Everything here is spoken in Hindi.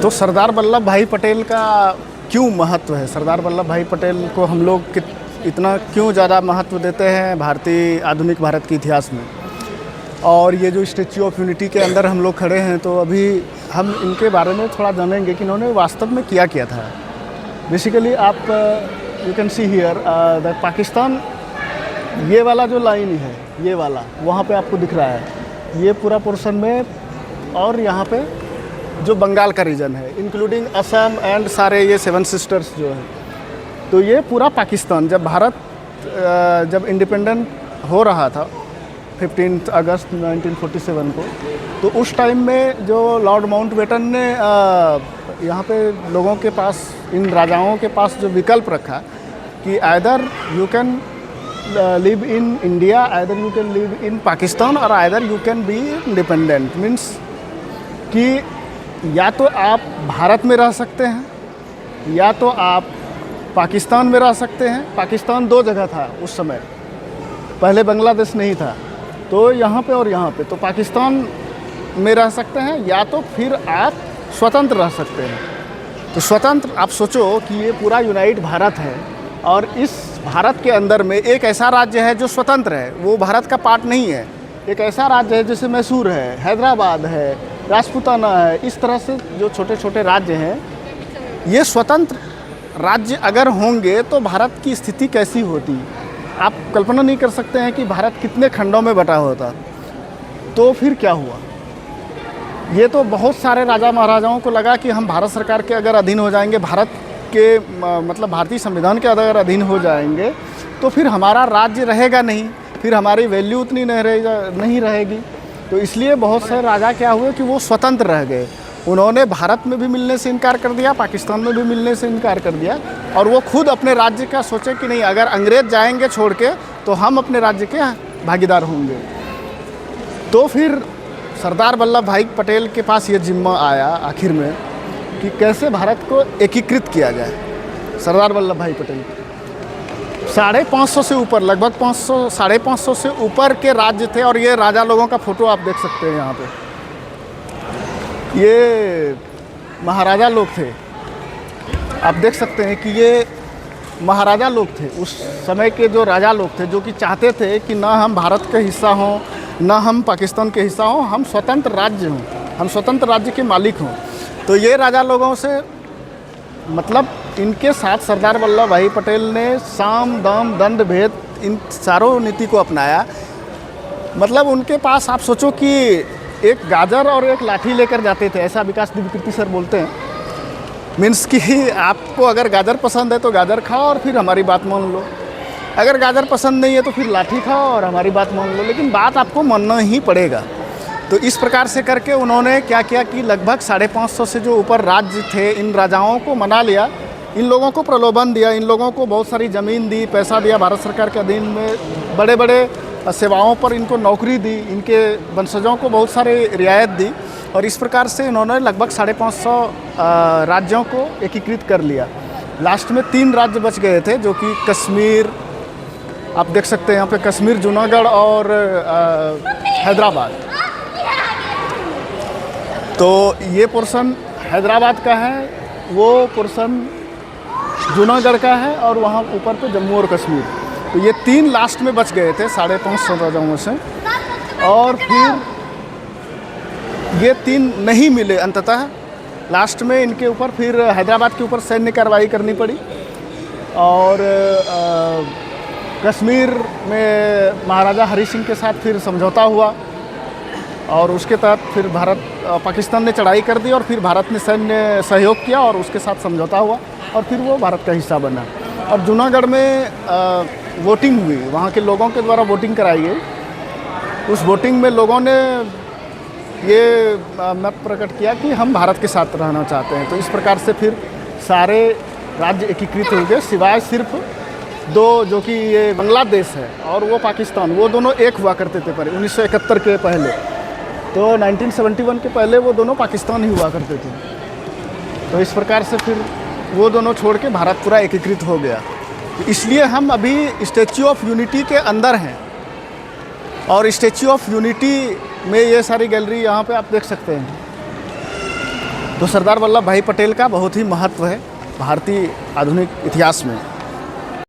तो सरदार वल्लभ भाई पटेल का क्यों महत्व है? सरदार वल्लभ भाई पटेल को हम लोग इतना क्यों ज़्यादा महत्व देते हैं भारतीय आधुनिक भारत के इतिहास में? और ये जो स्टैच्यू ऑफ यूनिटी के अंदर हम लोग खड़े हैं, तो अभी हम इनके बारे में थोड़ा जानेंगे कि इन्होंने वास्तव में किया था। बेसिकली आप you can see here the Pakistan, ये वाला जो लाइन है, ये वाला वहाँ पे आपको दिख रहा है, ये पूरा पोर्शन में, और यहाँ पे जो बंगाल का रीजन है इंक्लूडिंग असम एंड सारे ये 7 सिस्टर्स जो है, तो ये पूरा पाकिस्तान जब भारत जब इंडिपेंडेंट हो रहा था 15 अगस्त 1947 को, तो उस टाइम में जो लॉर्ड माउंटबेटन ने यहाँ पे लोगों के पास, इन राजाओं के पास जो विकल्प रखा कि either you can live in India, either you can live in Pakistan, और either you can be independent. Means कि या तो आप भारत में रह सकते हैं या तो आप पाकिस्तान में रह सकते हैं। पाकिस्तान 2 जगह था उस समय, पहले बांग्लादेश नहीं था, तो यहाँ पे और यहाँ पे, तो पाकिस्तान में रह सकते हैं या तो फिर आप स्वतंत्र रह सकते हैं। तो स्वतंत्र, आप सोचो कि ये पूरा यूनाइट भारत है, और इस भारत के अंदर में एक ऐसा राज्य है जो स्वतंत्र है, वो भारत का पार्ट नहीं है। एक ऐसा राज्य है जैसे मैसूर है, हैदराबाद है, राजपूताना है, इस तरह से जो छोटे छोटे राज्य हैं, ये स्वतंत्र राज्य अगर होंगे तो भारत की स्थिति कैसी होती, आप कल्पना नहीं कर सकते हैं कि भारत कितने खंडों में बटा होता। तो फिर क्या हुआ? ये तो बहुत सारे राजा महाराजाओं को लगा कि हम भारत सरकार के अगर अधीन हो जाएंगे, भारत के मतलब भारतीय संविधान के अगर अधीन हो जाएंगे, तो फिर हमारा राज्य रहेगा नहीं, फिर हमारी वैल्यू उतनी नहीं रहेगी। तो इसलिए बहुत सारे राजा क्या हुए कि वो स्वतंत्र रह गए। उन्होंने भारत में भी मिलने से इनकार कर दिया, पाकिस्तान में भी मिलने से इनकार कर दिया, और वो खुद अपने राज्य का सोचे कि नहीं, अगर अंग्रेज़ जाएंगे छोड़ के तो हम अपने राज्य के भागीदार होंगे। तो फिर सरदार वल्लभ भाई पटेल के पास ये जिम्मा आया आखिर में कि कैसे भारत को एकीकृत किया जाए। सरदार वल्लभ भाई पटेल 550 से ऊपर, लगभग 500 550 से ऊपर के राज्य थे, और ये राजा लोगों का फ़ोटो आप देख सकते हैं यहाँ पे। ये महाराजा लोग थे, आप देख सकते हैं कि ये महाराजा लोग थे। उस समय के जो राजा लोग थे, जो कि चाहते थे कि ना हम भारत के हिस्सा हों, ना हम पाकिस्तान के हिस्सा हों, हम स्वतंत्र राज्य हों, हम स्वतंत्र राज्य के मालिक हों। तो ये राजा लोगों से, मतलब इनके साथ सरदार वल्लभ भाई पटेल ने साम दाम दंड भेद इन चारों नीति को अपनाया। मतलब उनके पास आप सोचो कि एक गाजर और एक लाठी लेकर जाते थे, ऐसा विकास दिव्यकीर्ति सर बोलते हैं। मीन्स कि आपको अगर गाजर पसंद है तो गाजर खाओ और फिर हमारी बात मान लो, अगर गाजर पसंद नहीं है तो फिर लाठी खाओ और हमारी बात मान लो, लेकिन बात आपको मानना ही पड़ेगा। तो इस प्रकार से करके उन्होंने क्या किया कि लगभग 550 से जो ऊपर राज्य थे, इन राजाओं को मना लिया, इन लोगों को प्रलोभन दिया, इन लोगों को बहुत सारी ज़मीन दी, पैसा दिया, भारत सरकार के अधीन में बड़े बड़े सेवाओं पर इनको नौकरी दी, इनके वंशजों को बहुत सारी रियायत दी, और इस प्रकार से इन्होंने लगभग 550 राज्यों को एकीकृत कर लिया। लास्ट में 3 राज्य बच गए थे, जो कि कश्मीर, आप देख सकते हैं यहाँ पे कश्मीर, जूनागढ़ और हैदराबाद। तो ये पोर्शन हैदराबाद का है, वो पोर्शन जूनागढ़ का है, और वहाँ ऊपर पे जम्मू और कश्मीर। तो ये 3 लास्ट में बच गए थे 550 राजाओं से, और फिर ये 3 नहीं मिले अंततः। लास्ट में इनके ऊपर फिर हैदराबाद के ऊपर सैन्य कार्रवाई करनी पड़ी, और कश्मीर में महाराजा हरि सिंह के साथ फिर समझौता हुआ, और उसके तहत फिर पाकिस्तान ने चढ़ाई कर दी, और फिर भारत ने सैन्य सहयोग किया और उसके साथ समझौता हुआ, और फिर वो भारत का हिस्सा बना। और जूनागढ़ में वोटिंग हुई, वहाँ के लोगों के द्वारा वोटिंग कराई गई। उस वोटिंग में लोगों ने ये मत प्रकट किया कि हम भारत के साथ रहना चाहते हैं। तो इस प्रकार से फिर सारे राज्य एकीकृत हो गए, सिवाय सिर्फ 2, जो कि ये बांग्लादेश है और वो पाकिस्तान, वो दोनों एक हुआ करते थे पहले 1971 के पहले। तो 1971 के पहले वो दोनों पाकिस्तान ही हुआ करते थे। तो इस प्रकार से फिर वो दोनों छोड़ के भारत पूरा एकीकृत हो गया। इसलिए हम अभी स्टैच्यू ऑफ यूनिटी के अंदर हैं, और स्टैच्यू ऑफ यूनिटी में ये सारी गैलरी यहाँ पे आप देख सकते हैं। तो सरदार वल्लभ भाई पटेल का बहुत ही महत्व है भारतीय आधुनिक इतिहास में।